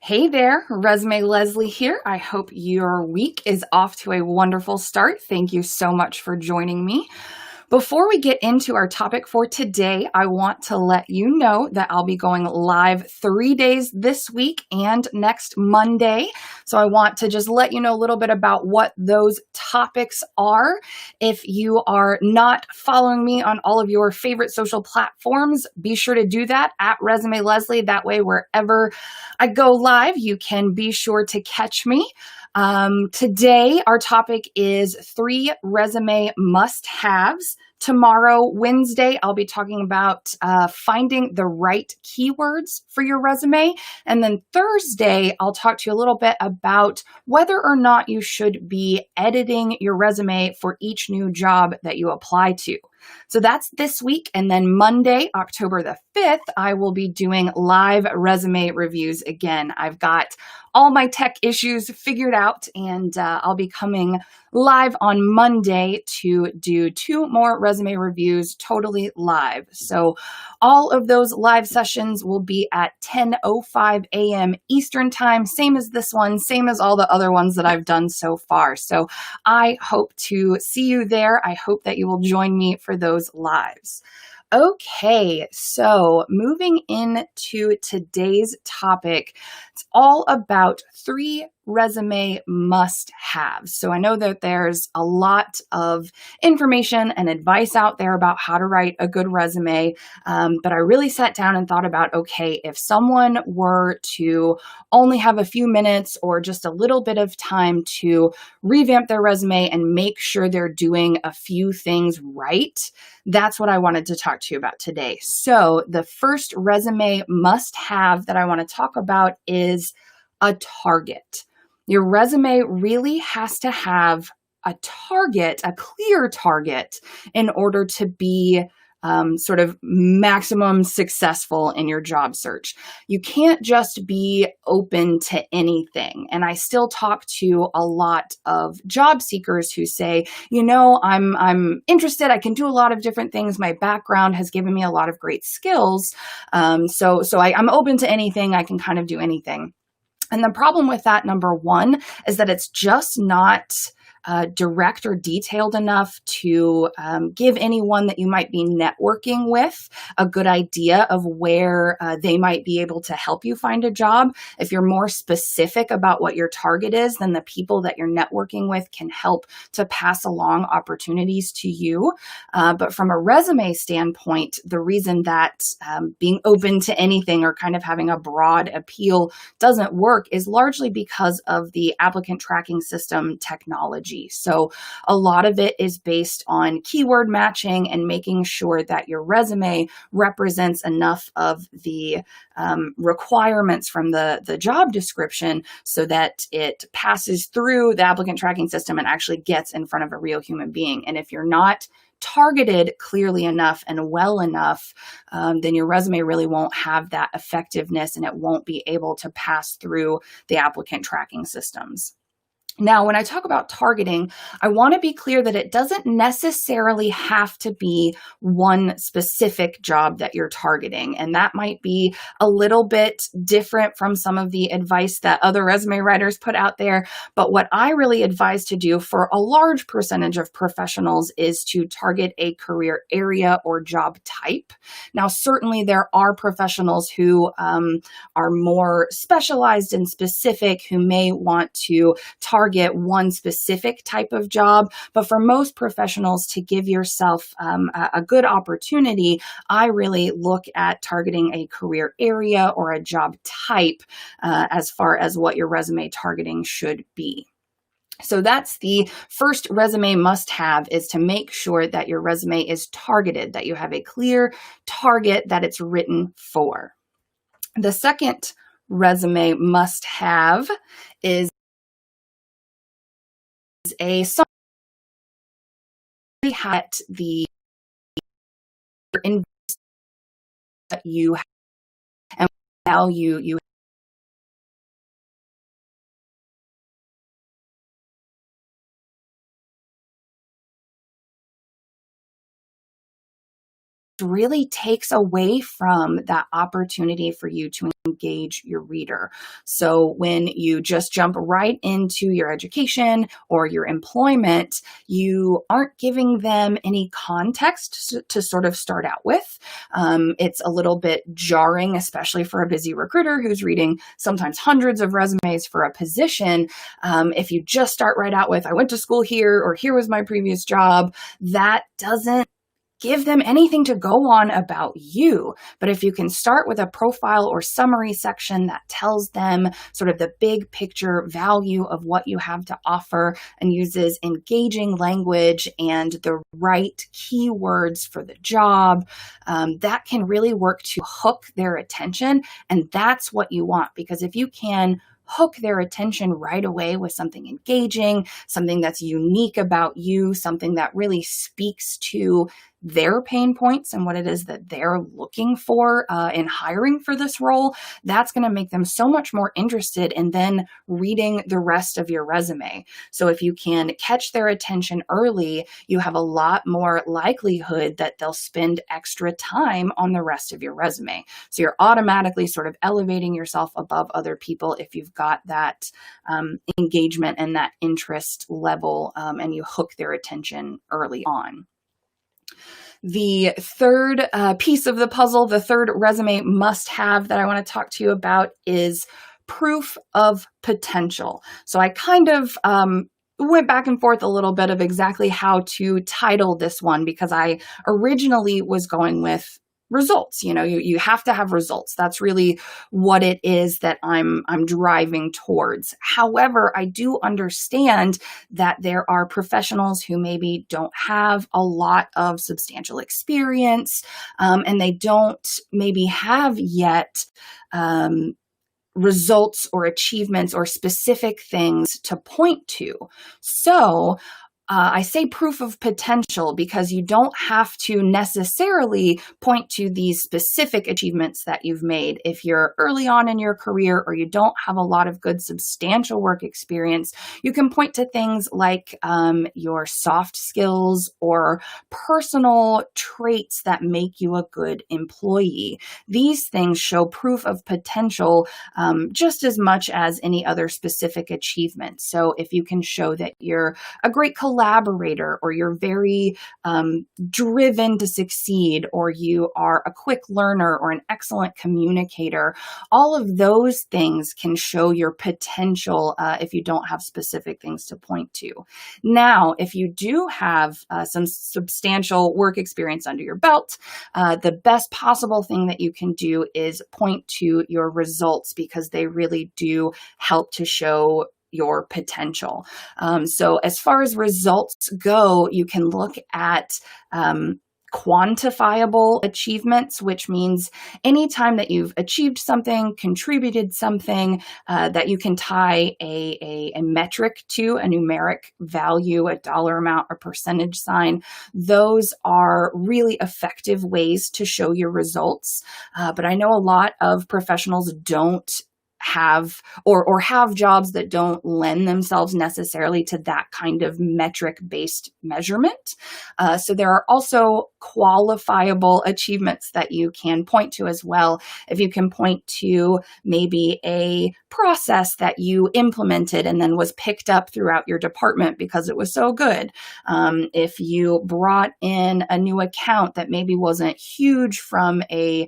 Hey there, Resume Leslie here. I hope your week is off to a wonderful start. Thank you so much for joining me. Before we get into our topic for today, I want to let you know that I'll be going live 3 days this week and next Monday. So I want to just let you know a little bit about what those topics are. If you are not following me on all of your favorite social platforms, be sure to do that at Resume Leslie. That way, wherever I go live, you can be sure to catch me. Today, our topic is 3 resume must-haves. Tomorrow, Wednesday, I'll be talking about finding the right keywords for your resume. And then Thursday, I'll talk to you a little bit about whether or not you should be editing your resume for each new job that you apply to. So that's this week. And then Monday, October the 5th, I will be doing live resume reviews again. I've got all my tech issues figured out, and I'll be coming live on Monday to do 2 more resume reviews totally live. So all of those live sessions will be at 10:05 a.m. Eastern time, same as this one, same as all the other ones that I've done so far. So I hope to see you there. I hope that you will join me for those lives. Okay, so moving into today's topic, it's all about 3 resume must-haves. So I know that there's a lot of information and advice out there about how to write a good resume, but I really sat down and thought about, okay, if someone were to only have a few minutes or just a little bit of time to revamp their resume and make sure they're doing a few things right, that's what I wanted to talk to you about today. So the first resume must-have that I want to talk about is a target. Your resume really has to have a target, a clear target, in order to be sort of maximum successful in your job search. You can't just be open to anything. And I still talk to a lot of job seekers who say, I'm interested. I can do a lot of different things. My background has given me a lot of great skills. So I'm open to anything. I can kind of do anything. And the problem with that, number one, is that it's just not direct or detailed enough to give anyone that you might be networking with a good idea of where they might be able to help you find a job. If you're more specific about what your target is, then the people that you're networking with can help to pass along opportunities to you. But from a resume standpoint, the reason that being open to anything or kind of having a broad appeal doesn't work is largely because of the applicant tracking system technology. So a lot of it is based on keyword matching and making sure that your resume represents enough of the requirements from the job description so that it passes through the applicant tracking system and actually gets in front of a real human being. And if you're not targeted clearly enough and well enough, then your resume really won't have that effectiveness and it won't be able to pass through the applicant tracking systems. Now, when I talk about targeting, I want to be clear that it doesn't necessarily have to be one specific job that you're targeting. And that might be a little bit different from some of the advice that other resume writers put out there. But what I really advise to do for a large percentage of professionals is to target a career area or job type. Now, certainly there are professionals who are more specialized and specific who may want to target one specific type of job. But for most professionals, to give yourself a good opportunity, I really look at targeting a career area or a job type as far as what your resume targeting should be. So that's the first resume must-have, is to make sure that your resume is targeted, that you have a clear target that it's written for. The second resume must-have is a summary at the you and value you really takes away from that opportunity for you to engage your reader. So when you just jump right into your education or your employment, you aren't giving them any context to sort of start out with. It's a little bit jarring, especially for a busy recruiter who's reading sometimes hundreds of resumes for a position. If you just start right out with, I went to school here, or here was my previous job, that doesn't give them anything to go on about you. But if you can start with a profile or summary section that tells them sort of the big picture value of what you have to offer and uses engaging language and the right keywords for the job, that can really work to hook their attention. And that's what you want, because if you can hook their attention right away with something engaging, something that's unique about you, something that really speaks to their pain points and what it is that they're looking for in hiring for this role, that's going to make them so much more interested in then reading the rest of your resume. So if you can catch their attention early, you have a lot more likelihood that they'll spend extra time on the rest of your resume. So you're automatically sort of elevating yourself above other people if you've got that engagement and that interest level, and you hook their attention early on. The third piece of the puzzle, the third resume must-have that I want to talk to you about is proof of potential. So I kind of went back and forth a little bit of exactly how to title this one, because I originally was going with results. You have to have results. That's really what it is that I'm driving towards. However, I do understand that there are professionals who maybe don't have a lot of substantial experience, and they don't maybe have yet results or achievements or specific things to point to. So I say proof of potential because you don't have to necessarily point to these specific achievements that you've made. If you're early on in your career or you don't have a lot of good substantial work experience, you can point to things like your soft skills or personal traits that make you a good employee. These things show proof of potential just as much as any other specific achievement. So if you can show that you're a great collaborator, or you're very driven to succeed, or you are a quick learner or an excellent communicator, all of those things can show your potential if you don't have specific things to point to. Now, if you do have some substantial work experience under your belt, the best possible thing that you can do is point to your results, because they really do help to show your potential. So as far as results go, you can look at quantifiable achievements, which means anytime that you've achieved something, contributed something, that you can tie a metric to, a numeric value, a dollar amount, or percentage sign. Those are really effective ways to show your results. But I know a lot of professionals don't have or have jobs that don't lend themselves necessarily to that kind of metric-based measurement. So there are also qualifiable achievements that you can point to as well. If you can point to maybe a process that you implemented and then was picked up throughout your department because it was so good. If you brought in a new account that maybe wasn't huge from a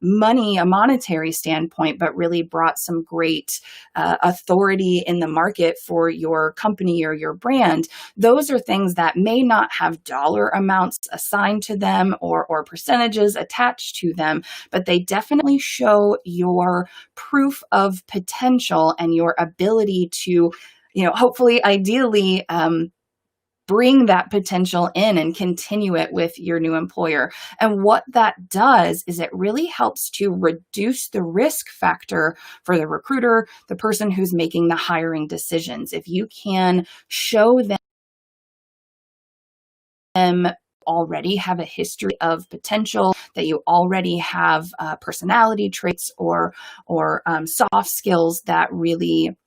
monetary standpoint, but really brought some great authority in the market for your company or your brand, those are things that may not have dollar amounts assigned to them or percentages attached to them, but they definitely show your proof of potential and your ability to, hopefully, ideally, bring that potential in and continue it with your new employer. And what that does is it really helps to reduce the risk factor for the recruiter, the person who's making the hiring decisions. If you can show them already have a history of potential, that you already have personality traits or soft skills that really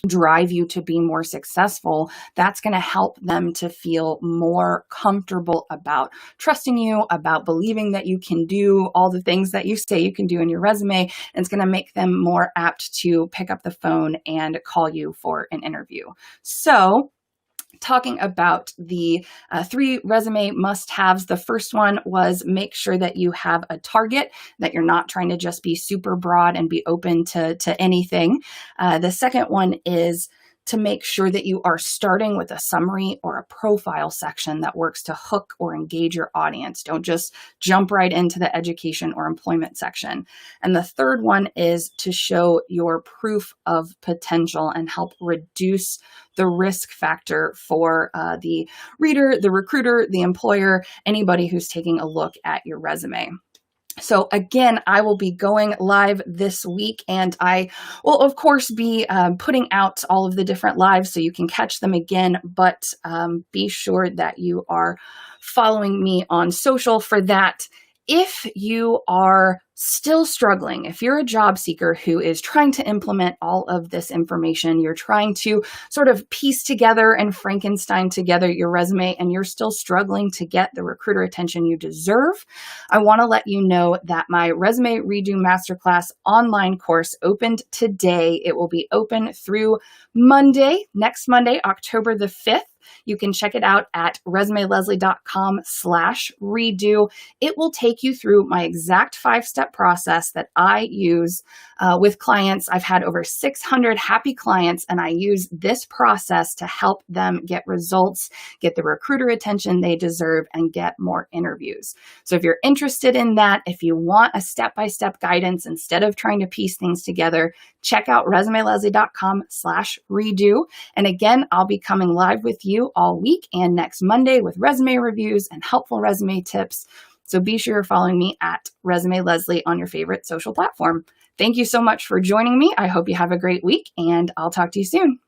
drive you to be more successful, that's going to help them to feel more comfortable about trusting you, about believing that you can do all the things that you say you can do in your resume. And it's going to make them more apt to pick up the phone and call you for an interview. So, talking about the 3 resume must-haves. The first one was make sure that you have a target, that you're not trying to just be super broad and be open to anything. The second one is to make sure that you are starting with a summary or a profile section that works to hook or engage your audience. Don't just jump right into the education or employment section. And the third one is to show your proof of potential and help reduce the risk factor for the reader, the recruiter, the employer, anybody who's taking a look at your resume. So again, I will be going live this week, and I will, of course, be putting out all of the different lives so you can catch them again, but be sure that you are following me on social for that. If you are still struggling, if you're a job seeker who is trying to implement all of this information, you're trying to sort of piece together and Frankenstein together your resume, and you're still struggling to get the recruiter attention you deserve, I want to let you know that my Resume Redo Masterclass online course opened today. It will be open through Monday, next Monday, October the 5th. You can check it out at resumeleslie.com/redo. It will take you through my exact 5-step process that I use with clients. I've had over 600 happy clients, and I use this process to help them get results, get the recruiter attention they deserve, and get more interviews. So if you're interested in that, if you want a step-by-step guidance instead of trying to piece things together, check out resumeleslie.com/redo. And again, I'll be coming live with you all week and next Monday with resume reviews and helpful resume tips. So be sure you're following me at Resume Leslie on your favorite social platform. Thank you so much for joining me. I hope you have a great week, and I'll talk to you soon.